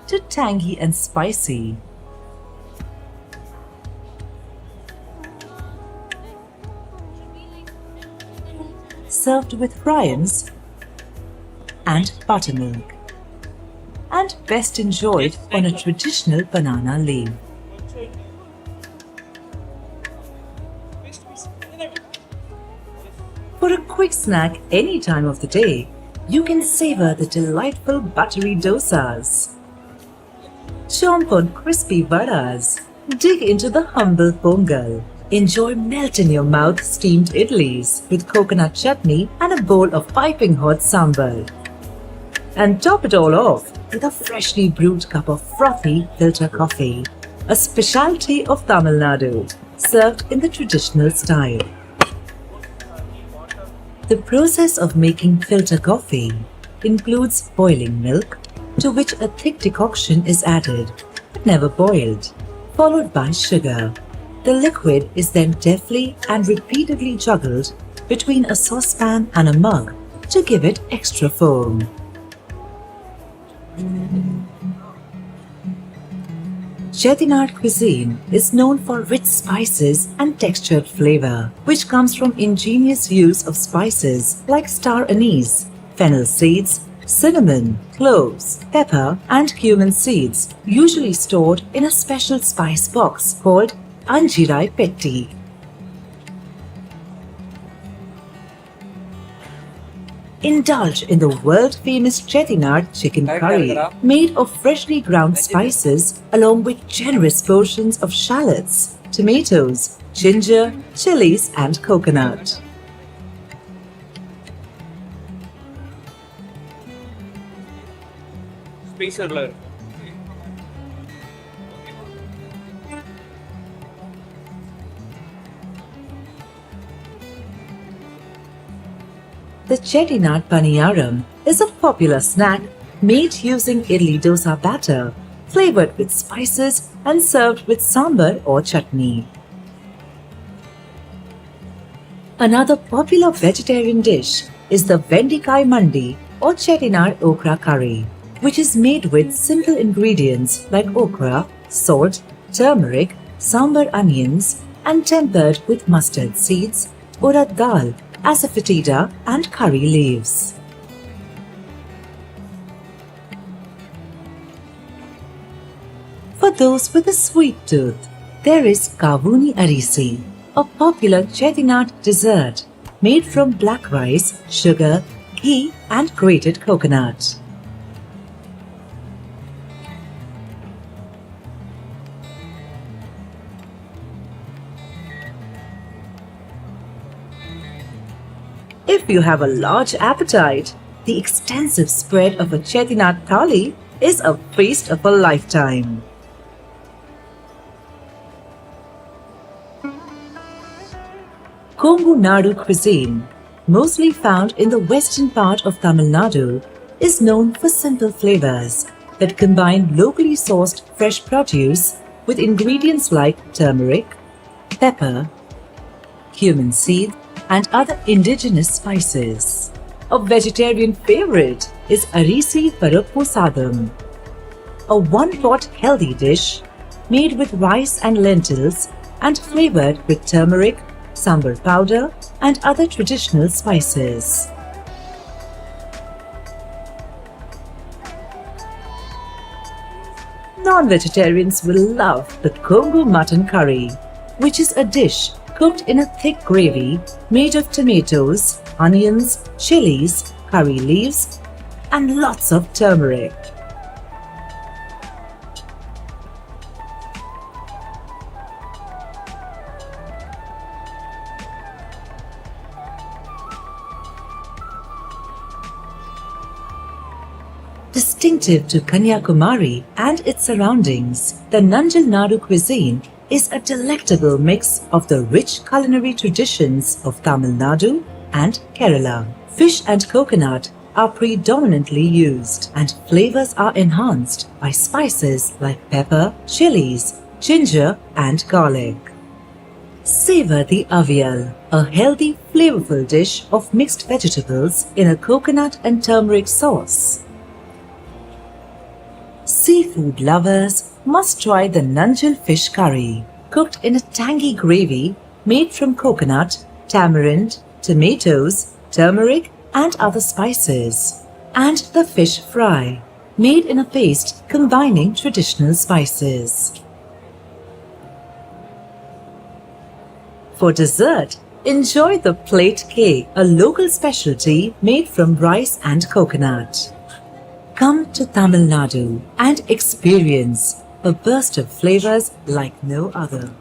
to tangy and spicy. Served with prawns and buttermilk, and best enjoyed on a traditional banana leaf. For a quick snack any time of the day, you can savor the delightful buttery dosas. Chomp on crispy vadas, dig into the humble pongal. Enjoy melt-in-your-mouth steamed idlis with coconut chutney and a bowl of piping hot sambar. And top it all off with a freshly brewed cup of frothy filter coffee, a specialty of Tamil Nadu, served in the traditional style. The process of making filter coffee includes boiling milk, to which a thick decoction is added, but never boiled, followed by sugar. The liquid is then deftly and repeatedly juggled between a saucepan and a mug to give it extra foam. Chettinad cuisine is known for rich spices and textured flavor, which comes from ingenious use of spices like star anise, fennel seeds, cinnamon, cloves, pepper, and cumin seeds, usually stored in a special spice box called Anjirai Petti. Indulge in the world-famous Chettinad chicken curry, made of freshly ground spices along with generous portions of shallots, tomatoes, ginger, chilies, and coconut. The Chettinad Paniyaram is a popular snack made using idli dosa batter, flavored with spices and served with sambar or chutney. Another popular vegetarian dish is the Vendikai Mandi or Chettinad okra curry, which is made with simple ingredients like okra, salt, turmeric, sambar onions, and tempered with mustard seeds, urad dal, asafoetida, and curry leaves. For those with a sweet tooth, there is Kavuni Arisi, a popular Chettinad dessert made from black rice, sugar, ghee, and grated coconut. If you have a large appetite, the extensive spread of a Chettinad thali is a feast of a lifetime. Kongu Nadu cuisine, mostly found in the western part of Tamil Nadu, is known for simple flavors that combine locally sourced fresh produce with ingredients like turmeric, pepper, cumin seed, and other indigenous spices. A vegetarian favorite is Arisi Parappu Sadam, a one-pot healthy dish made with rice and lentils and flavored with turmeric, sambar powder, and other traditional spices. Non-vegetarians will love the Kongu mutton curry, which is a dish cooked in a thick gravy made of tomatoes, onions, chilies, curry leaves, and lots of turmeric. Distinctive to Kanyakumari and its surroundings, the Nanjal Nadu cuisine is a delectable mix of the rich culinary traditions of Tamil Nadu and Kerala. Fish and coconut are predominantly used, and flavors are enhanced by spices like pepper, chilies, ginger, and garlic. Savor the avial, a healthy, flavorful dish of mixed vegetables in a coconut and turmeric sauce. Seafood lovers must try the Nanjal fish curry, cooked in a tangy gravy made from coconut, tamarind, tomatoes, turmeric, and other spices, and the fish fry, made in a paste combining traditional spices. For dessert, enjoy the plate cake, a local specialty made from rice and coconut. Come to Tamil Nadu and experience a burst of flavors like no other.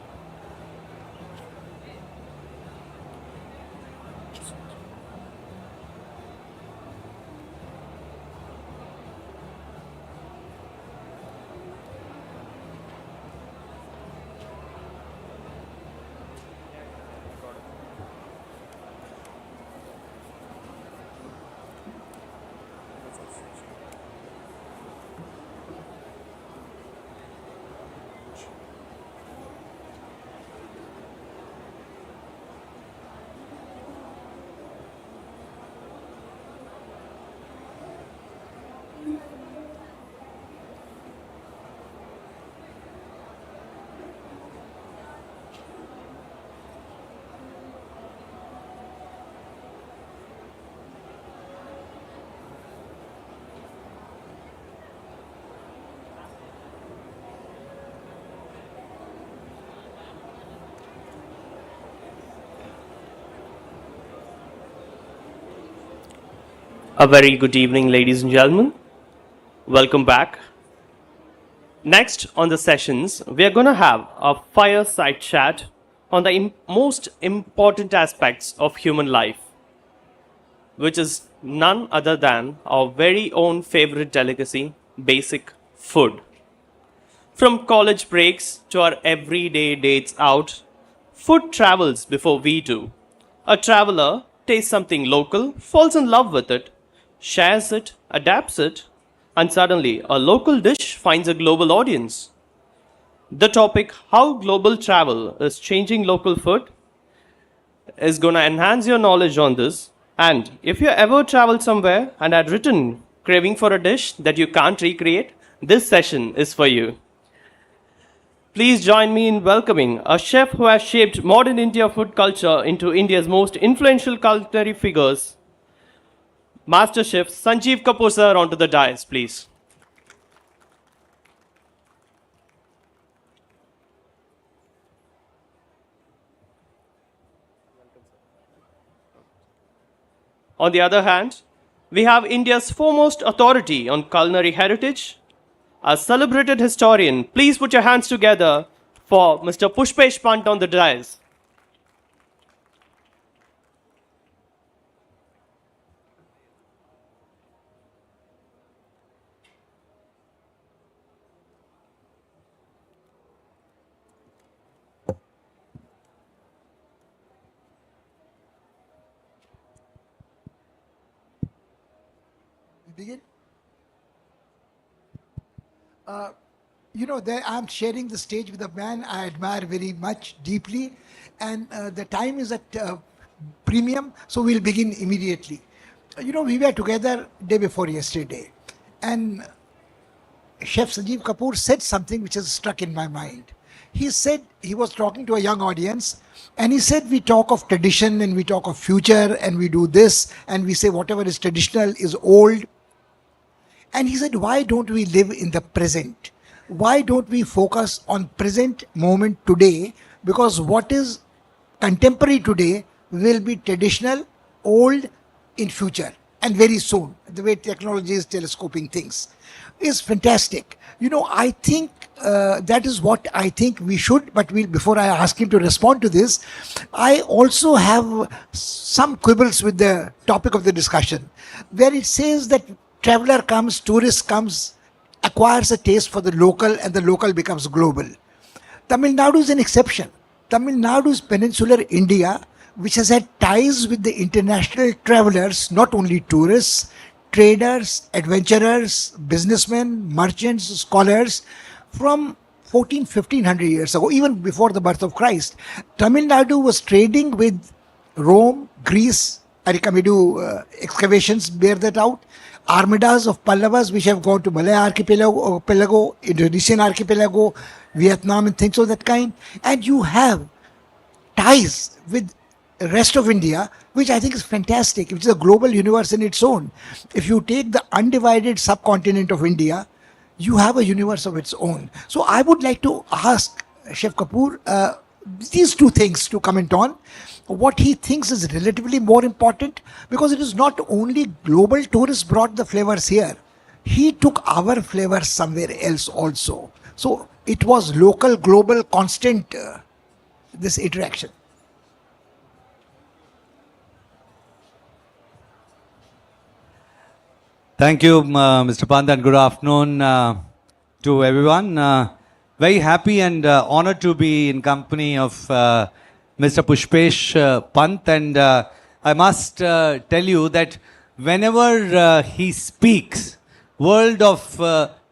A very good evening, ladies and gentlemen. Welcome back. Next on the sessions, we are going to have a fireside chat on the most important aspects of human life, which is none other than our very own favorite delicacy, basic food. From college breaks to our everyday dates out, food travels before we do. A traveler tastes something local, falls in love with it, shares it, adapts it, and suddenly a local dish finds a global audience. The topic, how global travel is changing local food, is going to enhance your knowledge on this. And if you ever traveled somewhere and had written craving for a dish that you can't recreate, this session is for you. Please join me in welcoming a chef who has shaped modern India food culture into India's most influential culinary figures, Master Chef Sanjeev Kapoor sir, onto the dais, please. On the other hand, we have India's foremost authority on culinary heritage, a celebrated historian. Please put your hands together for Mr. Pushpesh Pant on the dais. Begin? I'm sharing the stage with a man I admire very much, deeply, and the time is at premium, so we'll begin immediately. We were together day before yesterday, and Chef Sanjeev Kapoor said something which has struck in my mind. He said, he was talking to a young audience, and he said, we talk of tradition and we talk of future and we do this and we say whatever is traditional is old. And he said, why don't we live in the present? Why don't we focus on present moment today? Because what is contemporary today will be traditional, old in future, and very soon. The way technology is telescoping things is fantastic. I think that is what I think we should, but before I ask him to respond to this, I also have some quibbles with the topic of the discussion, where it says that traveler comes, tourist comes, acquires a taste for the local, and the local becomes global. Tamil Nadu is an exception. Tamil Nadu is peninsular India, which has had ties with the international travelers, not only tourists, traders, adventurers, businessmen, merchants, scholars, from 1500 years ago, even before the birth of Christ. Tamil Nadu was trading with Rome, Greece. Excavations bear that out. armadas of Pallavas which have gone to Malay archipelago, Indonesian archipelago, Vietnam and things of that kind. And you have ties with the rest of India, which I think is fantastic, which is a global universe in its own. If you take the undivided subcontinent of India, you have a universe of its own. So I would like to ask Chef Kapoor these two things to comment on. What he thinks is relatively more important, because it is not only global tourists brought the flavors here. He took our flavors somewhere else also. So it was local, global, constant, this interaction. Thank you, Mr. Pant, and good afternoon to everyone. Very happy and honored to be in company of Mr. Pushpesh Pant, and I must tell you that whenever he speaks, world of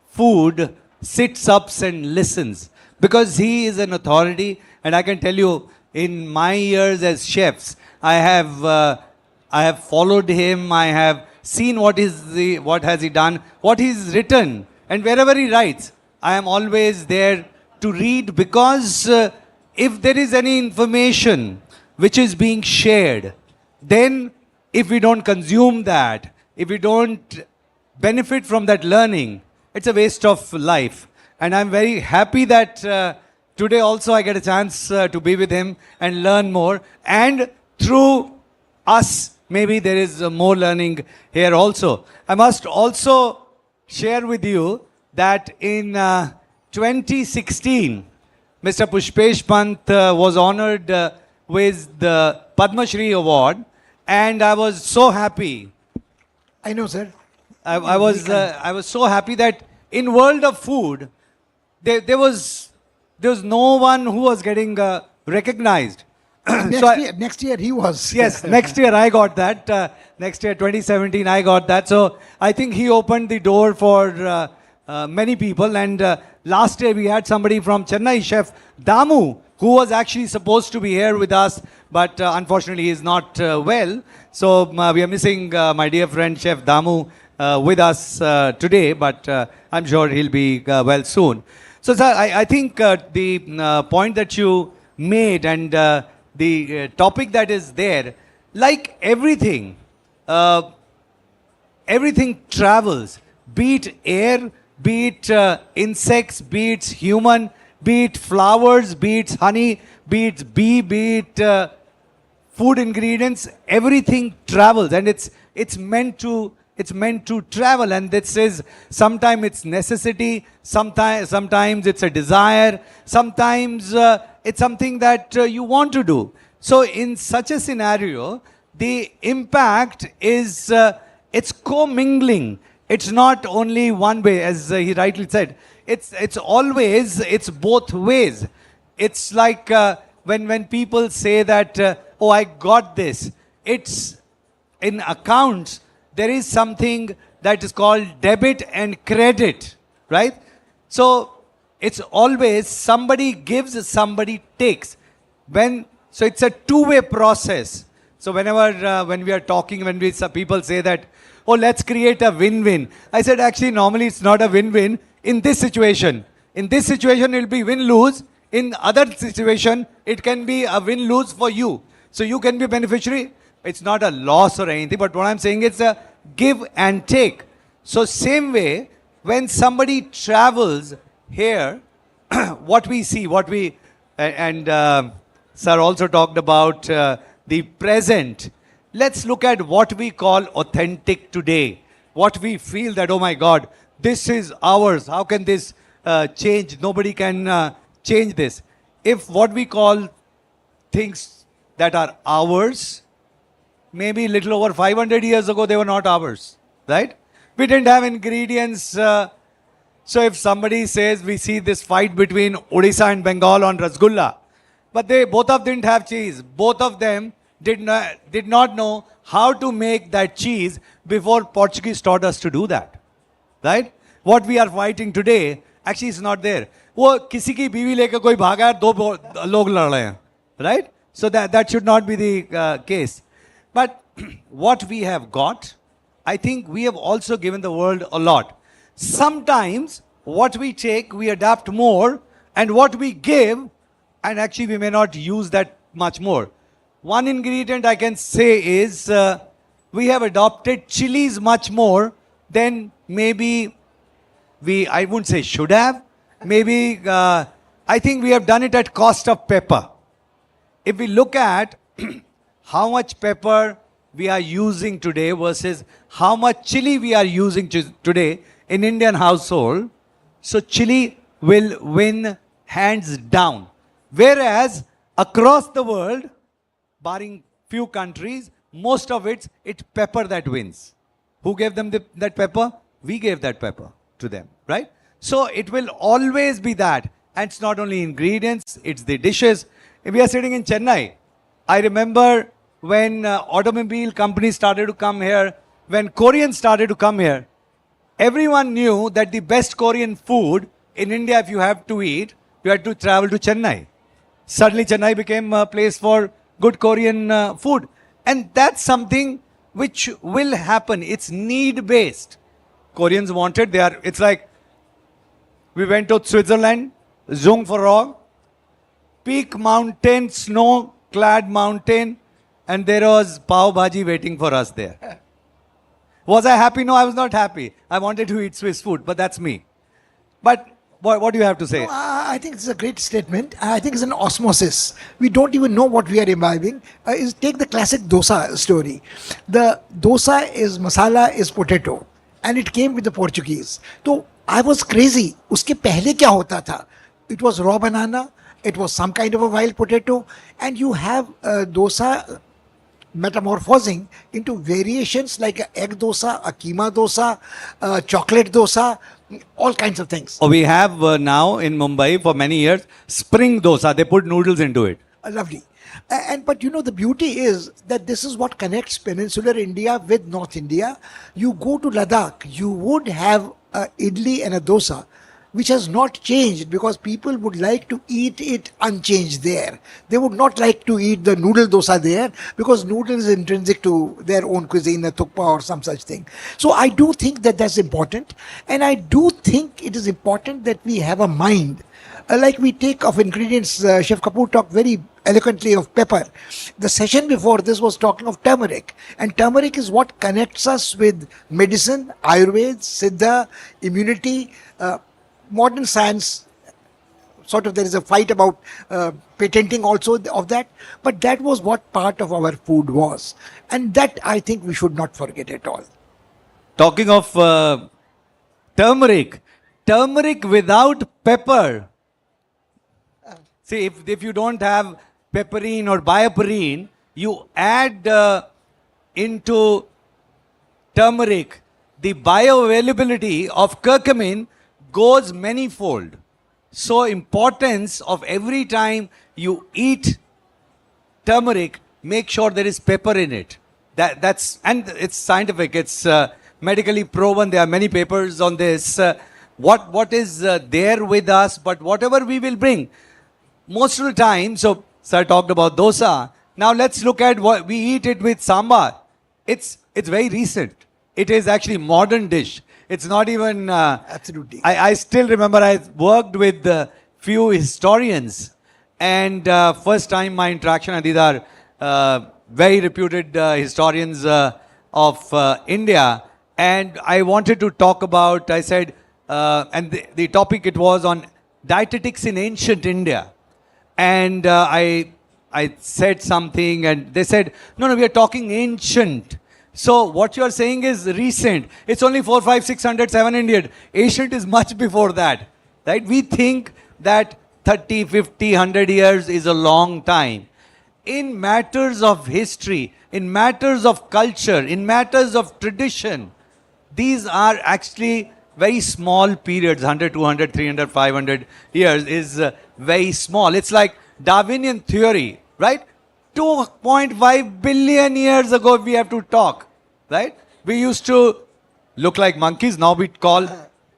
food sits up and listens, because he is an authority, and I can tell you, in my years as chefs, I have followed him. I have seen what has he done, what he's written, and wherever he writes, I am always there to read, because if there is any information which is being shared, then if we don't consume that, if we don't benefit from that learning, it's a waste of life. And I'm very happy that today also I get a chance to be with him and learn more, and through us, maybe there is more learning here also. I must also share with you that in 2016, Mr. Pushpesh Pant was honored with the Padma Shri Award, and I was so happy. I know, sir. I was so happy that in world of food, there was no one who was getting recognized. Next year he was. Yes, next year I got that. Next year, 2017, I got that. So I think he opened the door for many people. And last year we had somebody from Chennai, Chef Damu, who was actually supposed to be here with us, but unfortunately he is not well. So we are missing my dear friend Chef Damu with us today, but I'm sure he'll be well soon. So sir, I think the point that you made, and the topic that is there, like everything, everything travels, be it air, be it insects, be it human, be it flowers, be it honey, be it bee, be it food ingredients, everything travels, and it's meant to travel. And this is, sometimes it's necessity, sometimes it's a desire, sometimes it's something that you want to do. So in such a scenario, the impact is it's commingling. It's not only one way, as he rightly said. It's always, it's both ways. It's like when people say that, oh, I got this. It's in accounts, there is something that is called debit and credit, right? So it's always somebody gives, somebody takes. So it's a two-way process. So whenever when we are talking, when people say that, oh, let's create a win-win. I said, actually, normally it's not a win-win in this situation. In this situation, it will be win-lose. In other situation, it can be a win-lose for you. So you can be a beneficiary. It's not a loss or anything, but what I'm saying is a give and take. So same way, when somebody travels here, what we see, Sir also talked about the present. Let's look at what we call authentic today. What we feel that, oh my God, this is ours. How can this change? Nobody can change this. If what we call things that are ours, maybe a little over 500 years ago, they were not ours, right? We didn't have ingredients. So if somebody says, we see this fight between Odisha and Bengal on Rasgulla, but both of them didn't have cheese. Both of them did not know how to make that cheese before Portuguese taught us to do that, right? What we are fighting today, actually is not there. वो किसी की बीवी लेकर कोई भागा है, दो लोग लड़ रहे हैं, right? So that should not be the case. But what we have got, I think we have also given the world a lot. Sometimes what we take, we adapt more, and what we give, and actually we may not use that much more. One ingredient I can say is we have adopted chilies much more than maybe I wouldn't say should have. Maybe I think we have done it at cost of pepper. If we look at how much pepper we are using today versus how much chili we are using today in Indian household, so chili will win hands down. Whereas across the world, barring few countries, most of it's pepper that wins. Who gave them that pepper? We gave that pepper to them, right? So it will always be that. And it's not only ingredients, it's the dishes. If we are sitting in Chennai, I remember when automobile companies started to come here, when Koreans started to come here, everyone knew that the best Korean food in India, if you have to eat, you had to travel to Chennai. Suddenly Chennai became a place for good Korean food. And that's something which will happen. It's need-based. Koreans wanted, it's like, we went to Switzerland, Jungfrau, peak mountain, snow-clad mountain, and there was pav bhaji waiting for us there. Was I happy? No, I was not happy. I wanted to eat Swiss food, but that's me. But what do you have to say? No, I think it's a great statement. I think it's an osmosis. We don't even know what we are imbibing. Take the classic dosa story. The dosa is masala is potato, and it came with the Portuguese. So I was crazy. Uske pehle kya hota tha? It was raw banana. It was some kind of a wild potato, and you have dosa metamorphosing into variations like a egg dosa, a keema dosa, chocolate dosa, all kinds of things. We have now in Mumbai for many years spring dosa. They put noodles into it. Lovely. But you know, the beauty is that this is what connects peninsular India with North India. You go to Ladakh, you would have a idli and a dosa, which has not changed because people would like to eat it unchanged there. They would not like to eat the noodle dosa there because noodle is intrinsic to their own cuisine, a thukpa or some such thing. So I do think that that's important. And I do think it is important that we have a mind. Like we take of ingredients, Chef Kapoor talked very eloquently of pepper. The session before this was talking of turmeric. And turmeric is what connects us with medicine, Ayurveda, Siddha, immunity, modern science. Sort of there is a fight about patenting also of that. But that was what part of our food was. And that I think we should not forget at all. Talking of turmeric without pepper. See, if you don't have pepperine or bioperine, you add into turmeric, the bioavailability of curcumin goes manifold. So importance of every time you eat turmeric, make sure there is pepper in it. And it's scientific, it's medically proven. There are many papers on this. What is there with us, but whatever we will bring. Most of the time, so sir talked about dosa. Now let's look at what we eat it with sambar. It's very recent. It is actually modern dish. It's not even... Absolutely. I still remember I worked with a few historians, and first time my interaction, and these are very reputed historians of India, and I wanted to talk about, I said, and the topic it was on dietetics in ancient India. And I said something, and they said, no, we are talking ancient. So what you are saying is recent. It's only 400, 500, 600, 700. Ancient is much before that, right? We think that 30, 50, 100 years is a long time. In matters of history, in matters of culture, in matters of tradition, these are actually very small periods. 100, 200, 300, 500 years is very small. It's like Darwinian theory, right? 2.5 billion years ago we have to talk, right? We used to look like monkeys. Now we call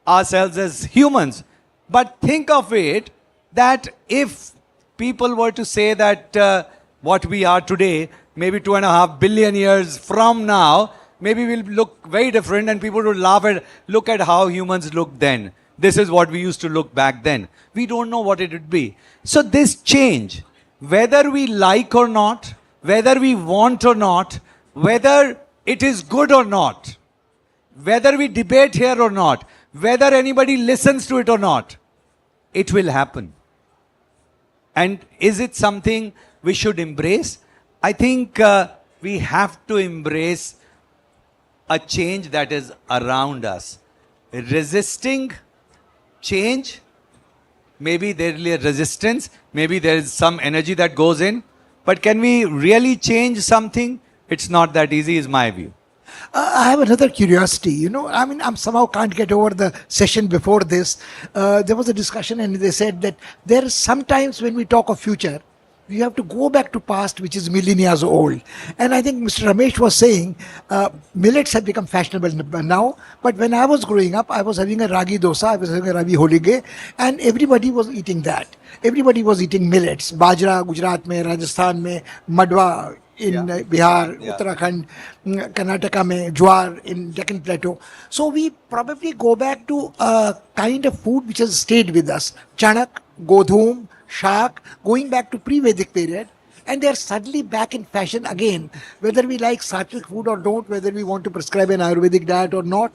ourselves as humans. But think of it that if people were to say that what we are today, maybe 2.5 billion years from now, maybe we'll look very different and people will look at how humans looked then. This is what we used to look back then. We don't know what it would be. So this change, whether we like or not, whether we want or not, whether it is good or not, whether we debate here or not, whether anybody listens to it or not, it will happen. And is it something we should embrace? I think we have to embrace a change that is around us. Resisting change, maybe there will be a resistance, maybe there is some energy that goes in, but can we really change something? It's not that easy, is my view. I have another curiosity. You know, I mean, I'm somehow can't get over the session before this. There was a discussion, and they said that there are sometimes when we talk of future, we have to go back to past, which is millennia old. And I think Mr. Ramesh was saying millets have become fashionable now. But when I was growing up, I was having a ragi dosa, I was having a ragi holige, and everybody was eating that. Everybody was eating millets. Bajra, Gujarat mein, Rajasthan mein, Madwa in Bihar, Uttarakhand, Karnataka mein, Jwar in Deccan Plateau. So we probably go back to a kind of food which has stayed with us. Chanak, Godhum, Shak, going back to pre-Vedic period, and they are suddenly back in fashion again. Whether we like sattvic food or don't, whether we want to prescribe an Ayurvedic diet or not,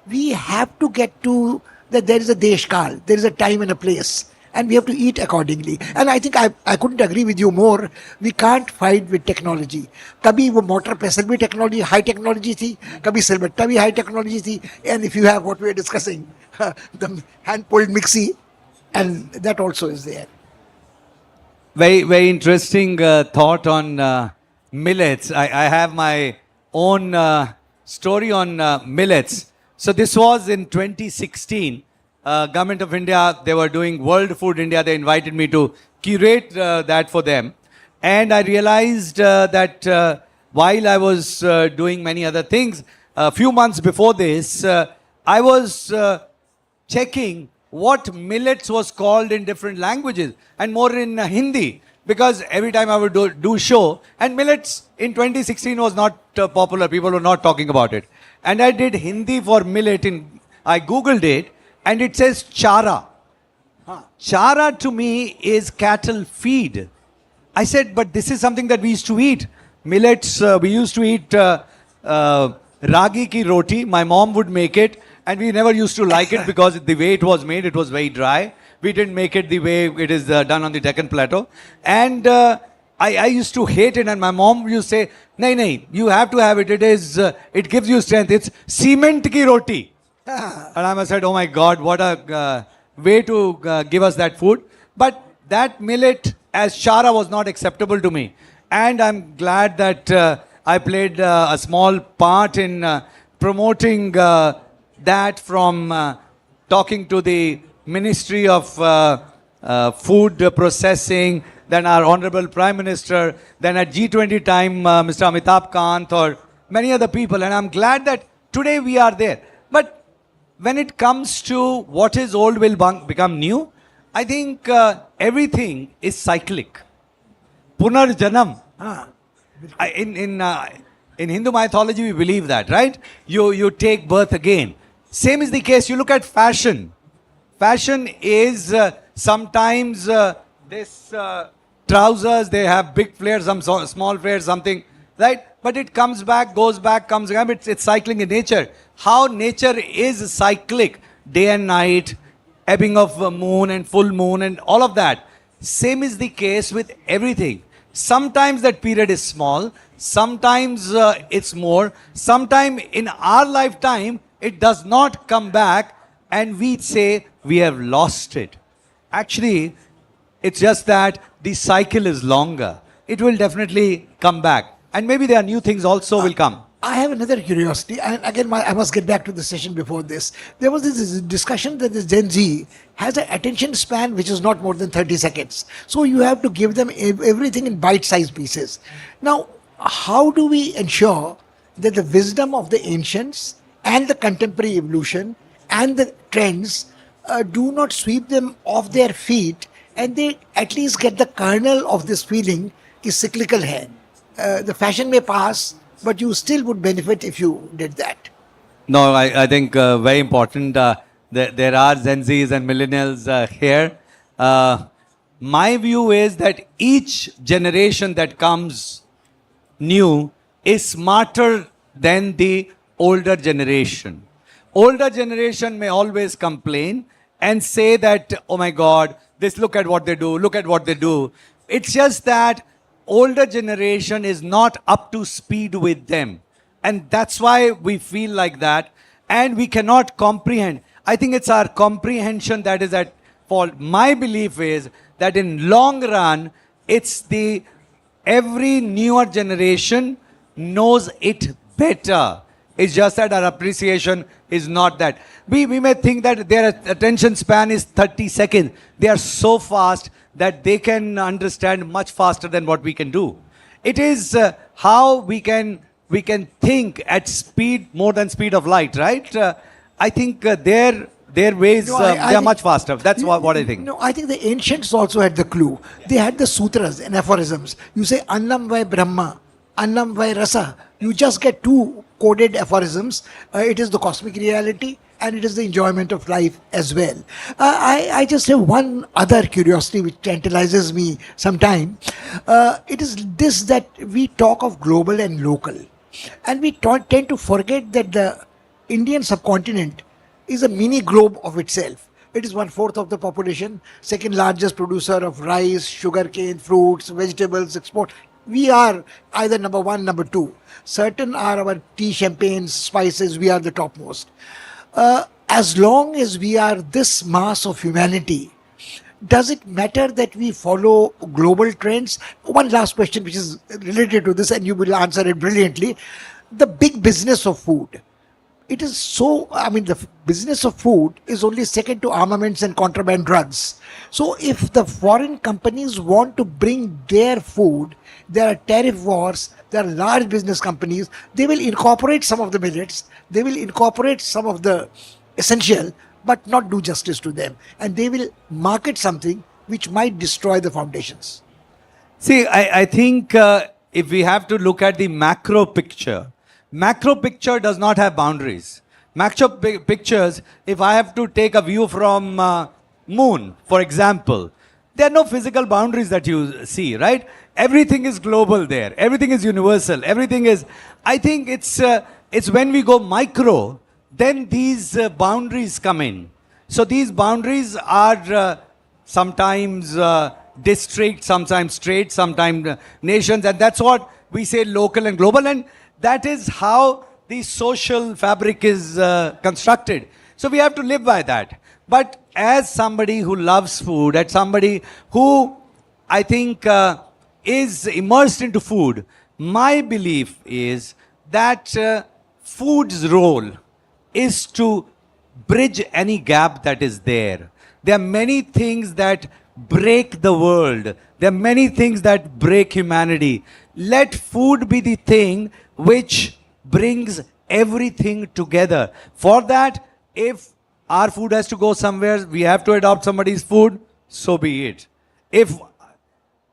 we have to get to that there is a deshkal, there is a time and a place, and we have to eat accordingly. And I think I couldn't agree with you more. We can't fight with technology. Kabhi wo motor pesal bhi technology, high technology thi, kabhi silbatta bhi high technology thi, and if you have what we are discussing, the hand-pulled mixie, and that also is there. Very, very interesting thought on millets. I have my own story on millets. So this was in 2016. Government of India, they were doing World Food India. They invited me to curate that for them. And I realized that while I was doing many other things, a few months before this, I was checking what millets was called in different languages and more in Hindi, because every time I would do show, and millets in 2016 was not popular, people were not talking about it, and I did Hindi for millet, I googled it and it says chara. Chara to me is cattle feed. I said, but this is something that we used to eat. Millets, we used to eat ragi ki roti, my mom would make it. And we never used to like it because the way it was made, it was very dry. We didn't make it the way it is done on the Deccan Plateau. And I used to hate it. And my mom used to say, nahi, you have to have it. It gives you strength. It's cement ki roti. And I must have said, oh my God, what a way to give us that food. But that millet as chara was not acceptable to me. And I'm glad that I played a small part in promoting that from talking to the Ministry of Food Processing, then our Honorable Prime Minister, then at G20 time, Mr. Amitabh Kant or many other people. And I'm glad that today we are there. But when it comes to what is old will become new, I think everything is cyclic. Punarjanam. In Hindu mythology, we believe that, right? You take birth again. Same is the case. You look at fashion. Fashion is sometimes this trousers, they have big flares, some small flares, something, right? But it comes back, goes back, comes again. It's cycling in nature. How nature is cyclic, day and night, ebbing of moon and full moon and all of that. Same is the case with everything. Sometimes that period is small, sometimes it's more, sometimes in our lifetime it does not come back and we say we have lost it. Actually, it's just that the cycle is longer. It will definitely come back. And maybe there are new things also will come. I have another curiosity, and again, I must get back to the session before this. There was this discussion that the Gen Z has an attention span which is not more than 30 seconds. So you have to give them everything in bite-sized pieces. Now, how do we ensure that the wisdom of the ancients and the contemporary evolution and the trends do not sweep them off their feet, and they at least get the kernel of this feeling is cyclical hai. The fashion may pass, but you still would benefit if you did that. No, I think very important. There are Gen Zs and millennials here. My view is that each generation that comes new is smarter than the older generation. Older generation may always complain and say that, oh my God, this, look at what they do, look at what they do. It's just that older generation is not up to speed with them. And that's why we feel like that. And we cannot comprehend. I think it's our comprehension that is at fault. My belief is that in long run, it's the every newer generation knows it better. It's just that our appreciation is not that. We may think that their attention span is 30 seconds. They are so fast that they can understand much faster than what we can do. It is how we can think at speed more than speed of light, right? I think their ways, they are much faster. That's what I think. No, I think the ancients also had the clue. They had the sutras and aphorisms. You say Annam vai Brahma, Annam vai Rasa. You just get two coded aphorisms. It is the cosmic reality and it is the enjoyment of life as well. I just have one other curiosity which tantalizes me sometime. It is this, that we talk of global and local. And we tend to forget that the Indian subcontinent is a mini globe of itself. It is 1/4 of the population, second largest producer of rice, sugarcane, fruits, vegetables, export. We are either number one, number two. Certain are our tea, champagne, spices, we are the topmost. As long as we are this mass of humanity, does it matter that we follow global trends? One last question which is related to this and you will answer it brilliantly. The big business of food. It is so, the business of food is only second to armaments and contraband drugs. So if the foreign companies want to bring their food, there are tariff wars, there are large business companies, they will incorporate some of the millets, they will incorporate some of the essential, but not do justice to them. And they will market something which might destroy the foundations. See, I think if we have to look at the macro picture does not have boundaries. Macro pictures, if I have to take a view from moon, for example, there are no physical boundaries that you see, right? Everything is global there. Everything is universal. Everything is, I think it's when we go micro, then these boundaries come in. So these boundaries are sometimes districts, sometimes states, sometimes nations, and that's what we say local and global, and that is how the social fabric is constructed. So we have to live by that. But as somebody who loves food, as somebody who I think is immersed into food, my belief is that food's role is to bridge any gap that is there. There are many things that break the world. There are many things that break humanity. Let food be the thing which brings everything together. For that, if our food has to go somewhere, we have to adopt somebody's food, so be it. If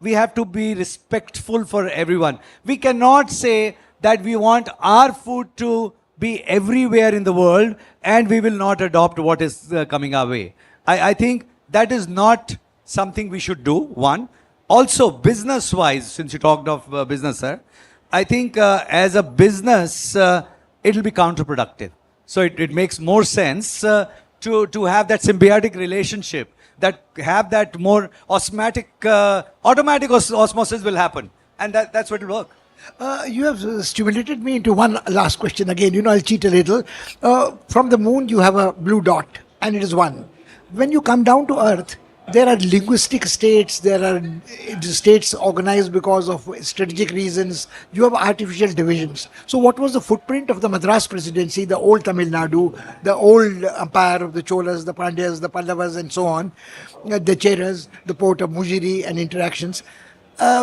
we have to be respectful for everyone. We cannot say that we want our food to be everywhere in the world and we will not adopt what is coming our way. I think that is not something we should do, one. Also, business-wise, since you talked of business, sir, I think as a business, it will be counterproductive. So it makes more sense to have that symbiotic relationship, that have that more automatic osmosis will happen. And that's what will work. You have stimulated me into one last question again. I'll cheat a little. From the moon, you have a blue dot, and it is one. When you come down to Earth, there are linguistic states, there are states organized because of strategic reasons. You have artificial divisions. So what was the footprint of the Madras presidency, the old Tamil Nadu, the old empire of the Cholas, the Pandyas, the Pallavas and so on, the Cheras, the port of Mujiri and interactions?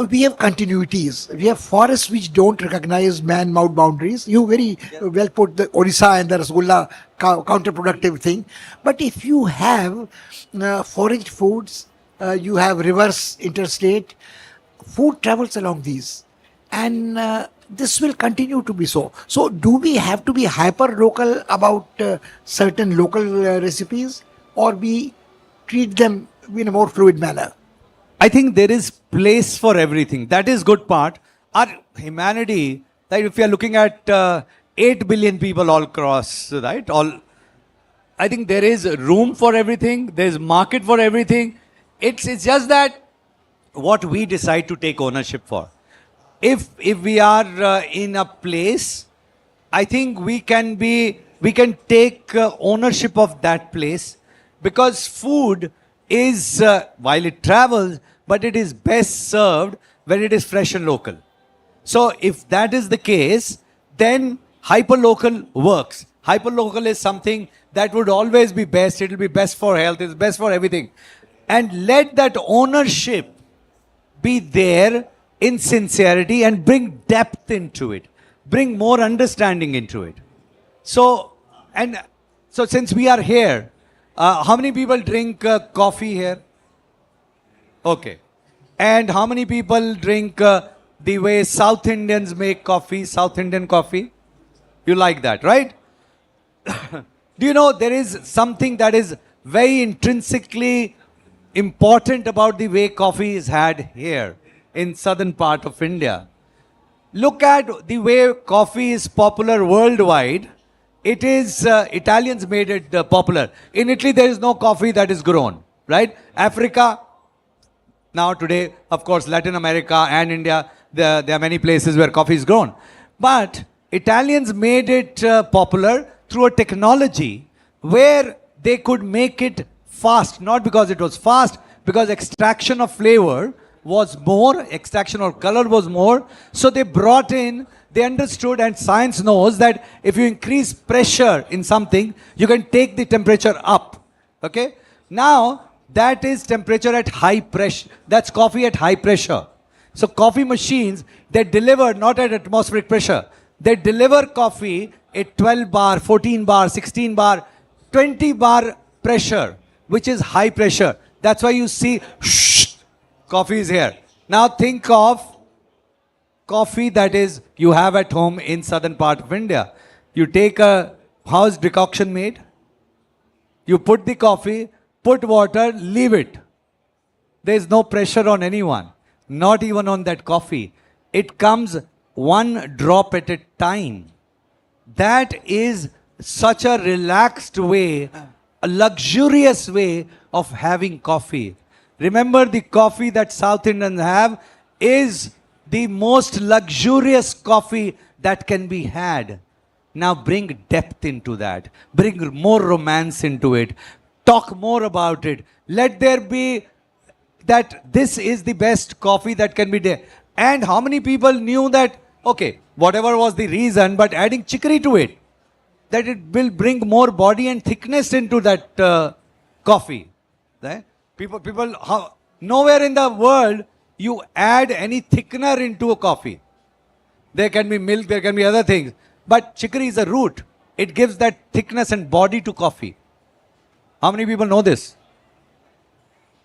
We have continuities. We have forests which don't recognize man-made boundaries. You very well put the Orissa and the Rasgulla counterproductive thing. But if you have foraged foods, you have rivers interstate, food travels along these. and this will continue to be so. So, do we have to be hyper local about certain local recipes, or we treat them in a more fluid manner? I think there is place for everything. That is good part. Our humanity, like if you are looking at 8 billion people all across, right? I think there is room for everything. There is market for everything. It's just that what we decide to take ownership for. If we are in a place, I think we can take ownership of that place, because food is while it travels, but it is best served when it is fresh and local. So if that is the case, then hyperlocal works. Hyperlocal is something that would always be best. It will be best for health. It's best for everything. And let that ownership be there in sincerity and bring depth into it. Bring more understanding into it. So since we are here, how many people drink coffee here? Okay. And how many people drink the way South Indians make coffee, South Indian coffee? You like that, right? Do you know there is something that is very intrinsically important about the way coffee is had here in southern part of India? Look at the way coffee is popular worldwide. It is Italians made it popular. In Italy, there is no coffee that is grown, right? Africa, now today, of course, Latin America and India, there are many places where coffee is grown. But Italians made it popular through a technology where they could make it fast, not because it was fast, because extraction of flavor was more, extraction of color was more. So they brought in, they understood, and science knows that if you increase pressure in something, you can take the temperature up. Okay? Now, that is temperature at high pressure. That's coffee at high pressure. So coffee machines, they deliver not at atmospheric pressure. They deliver coffee at 12 bar, 14 bar, 16 bar, 20 bar pressure, which is high pressure. That's why you see coffee is here. Now think of coffee that is you have at home in southern part of India. You take how is decoction made? You put the coffee, put water, leave it. There is no pressure on anyone, not even on that coffee. It comes one drop at a time. That is such a relaxed way, a luxurious way of having coffee. Remember, the coffee that South Indians have is the most luxurious coffee that can be had. Now bring depth into that. Bring more romance into it. Talk more about it. Let there be that this is the best coffee that can be there. And how many people knew that, okay, whatever was the reason, but adding chicory to it, that it will bring more body and thickness into that coffee. Right? Nowhere in the world you add any thickener into a coffee. There can be milk, there can be other things. But chicory is a root. It gives that thickness and body to coffee. How many people know this?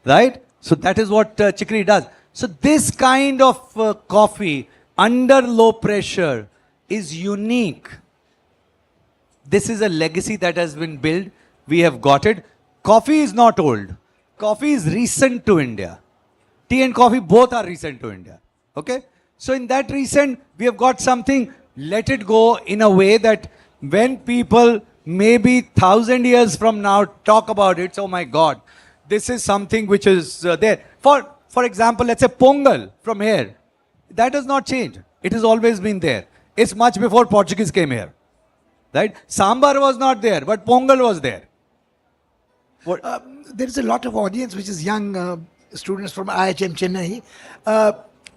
Right? So that is what chicory does. So this kind of coffee under low pressure is unique. This is a legacy that has been built. We have got it. Coffee is not old. Coffee is recent to India. Tea and coffee both are recent to India. Okay? So in that recent, we have got something, let it go in a way that when people maybe 1,000 years from now talk about it, oh my God, this is something which is there. For example, let's say Pongal from here. That does not change. It has always been there. It's much before Portuguese came here. Right? Sambar was not there, but Pongal was there. There is a lot of audience which is young students from IHM Chennai,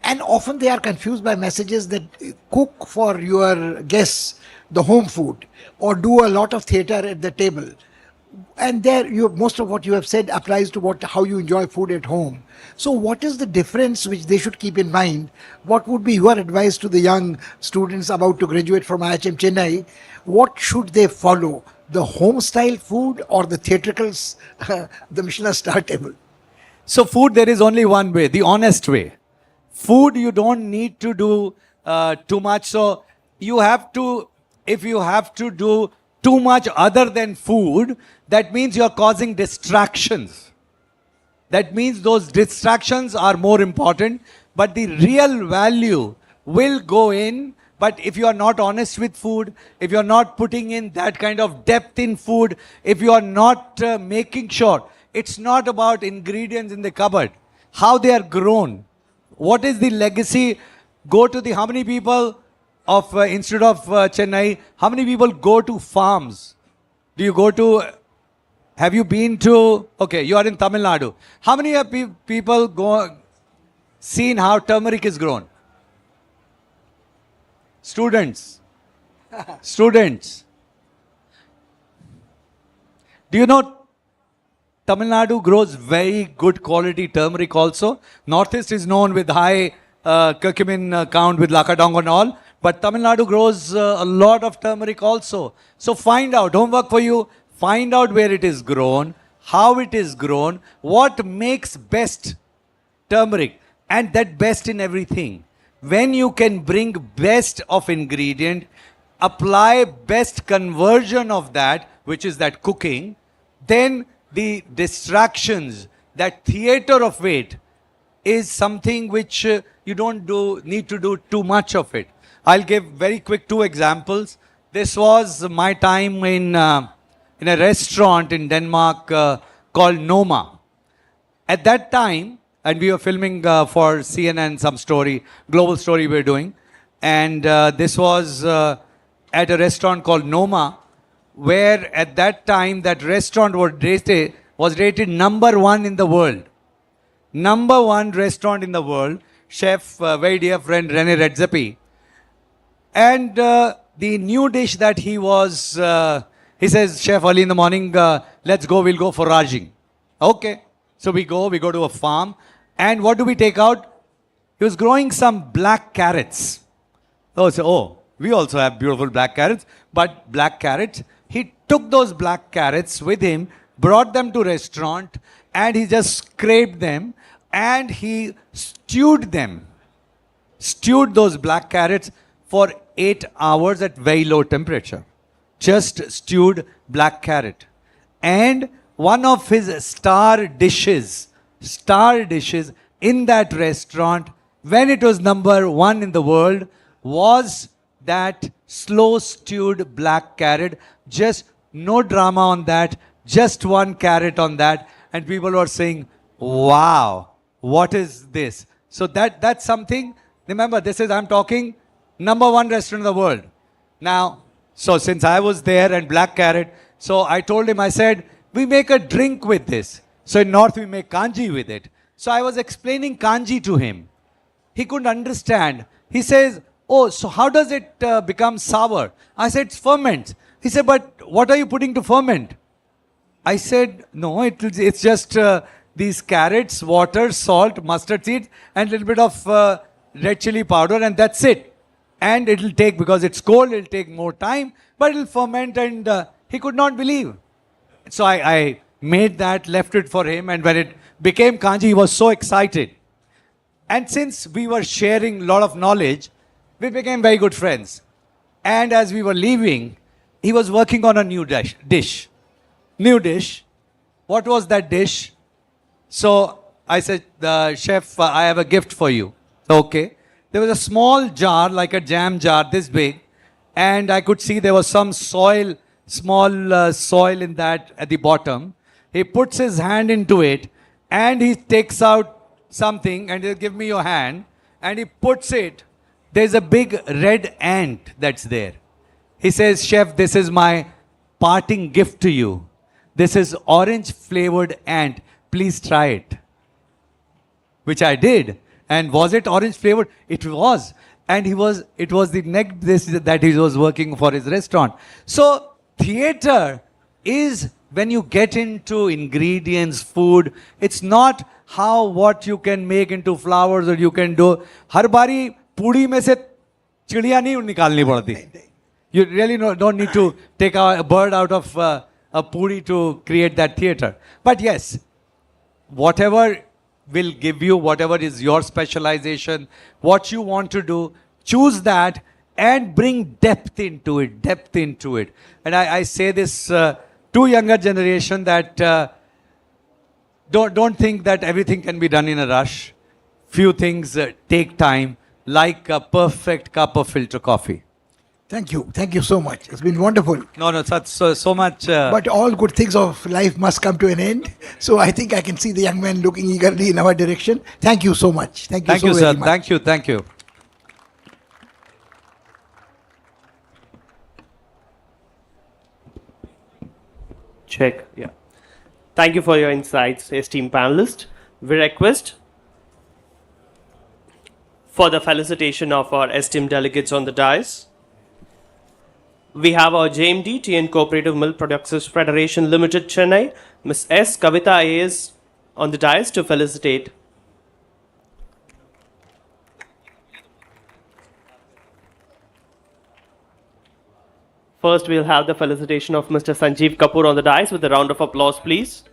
and often they are confused by messages that cook for your guests the home food or do a lot of theatre at the table. And there, most of what you have said applies to how you enjoy food at home. So what is the difference which they should keep in mind? What would be your advice to the young students about to graduate from IHM Chennai? What should they follow? The home style food or the theatricals, the Michelin star table? So food, there is only one way, the honest way. Food, you don't need to do too much. So you have to, if you have to do too much other than food, that means you're causing distractions. That means those distractions are more important, but the real value will go in. But if you are not honest with food, if you're not putting in that kind of depth in food, if you are not making sure, it's not about ingredients in the cupboard, how they are grown, what is the legacy. Go to the, how many people of, instead of Chennai, how many people go to farms? Do you go to, have you been to, okay, you are in Tamil Nadu. How many people go, seen how turmeric is grown? Students. Students. Do you know Tamil Nadu grows very good quality turmeric also? Northeast is known with high curcumin count with Lakadong and all. But Tamil Nadu grows a lot of turmeric also. So find out, homework for you, find out where it is grown, how it is grown, what makes best turmeric, and that best in everything. When you can bring best of ingredient, apply best conversion of that, which is that cooking, then the distractions, that theater of it, is something which you don't need to do too much of it. I'll give very quick 2 examples. This was my time in a restaurant in Denmark called Noma. At that time, and we were filming for CNN some story, global story we were doing. And this was at a restaurant called Noma, where at that time that restaurant was rated number 1 in the world. Number 1 restaurant in the world. Chef, very dear friend Rene Redzepi. And the new dish that he was, he says, Chef, early in the morning, let's go, we'll go foraging. Okay. So we go to a farm. And what do we take out? He was growing some black carrots. We also have beautiful black carrots, but black carrots. He took those black carrots with him, brought them to restaurant, and he just scraped them, and he stewed them. Stewed those black carrots for 8 hours at very low temperature. Just stewed black carrot. And one of his star dishes in that restaurant, when it was number 1 in the world, was that slow stewed black carrot. Just no drama on that, just 1 carrot on that. And people were saying, wow, what is this? So that's something. Remember, this is, I'm talking number 1 restaurant in the world. Now, so since I was there and black carrot, so I told him, I said, we make a drink with this. So in North we make kanji with it. So I was explaining kanji to him. He couldn't understand. He says, oh, so how does it become sour? I said, it's ferment. He said, but what are you putting to ferment? I said, no, it's just these carrots, water, salt, mustard seeds, and a little bit of red chili powder, and that's it. And it'll take, because it's cold, it'll take more time, but it'll ferment, and he could not believe. So I made that, left it for him, and when it became kanji, he was so excited. And since we were sharing a lot of knowledge, we became very good friends. And as we were leaving, he was working on a new dish. New dish. What was that dish? So I said, Chef, I have a gift for you. Okay. There was a small jar, like a jam jar, this big. And I could see there was some soil, small soil in that at the bottom. He puts his hand into it and he takes out something and he'll give me your hand. And he puts it. There's a big red ant that's there. He says, Chef, this is my parting gift to you. This is orange flavored ant. Please try it. Which I did. And was it orange flavored? It was. And it was the next dish that he was working for his restaurant. So theater is when you get into ingredients, food. It's not what you can make into flowers or you can do. हर बारी पूड़ी में से चिड़िया नहीं निकालनी पड़ती. You really don't need to take a bird out of a puri to create that theater. But yes, whatever will give you, whatever is your specialization, what you want to do, choose that and bring depth into it, depth into it. And I say this to younger generation that don't think that everything can be done in a rush. Few things take time, like a perfect cup of filter coffee. Thank you. Thank you so much. It's been wonderful. No, so much. But all good things of life must come to an end. So I think I can see the young man looking eagerly in our direction. Thank you so much. Thank you Thank so you, very sir. much. Thank you. Check. Yeah. Thank you for your insights, esteemed panelists. We request for the felicitation of our esteemed delegates on the dais. We have our JMD, Tea and Cooperative Milk Producers Federation Limited, Chennai, Ms. S. Kavita IAS on the dais to felicitate. First, we'll have the felicitation of Mr. Sanjeev Kapoor on the dais with a round of applause, please.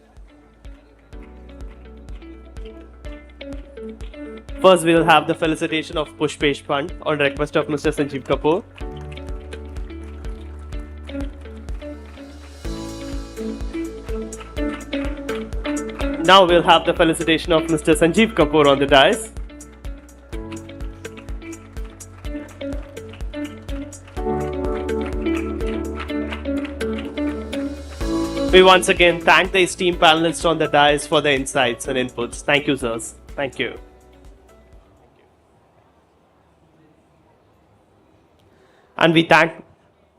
First, we'll have the felicitation of Pushpesh Pant on request of Mr. Sanjeev Kapoor. Now we'll have the felicitation of Mr. Sanjeev Kapoor on the dais. We once again thank the esteemed panelists on the dais for their insights and inputs. Thank you, sirs. Thank you. And we thank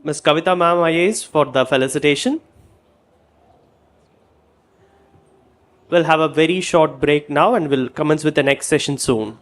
Ms. Kavita Ma'am IAS for the felicitation. We'll have a very short break now and we'll commence with the next session soon.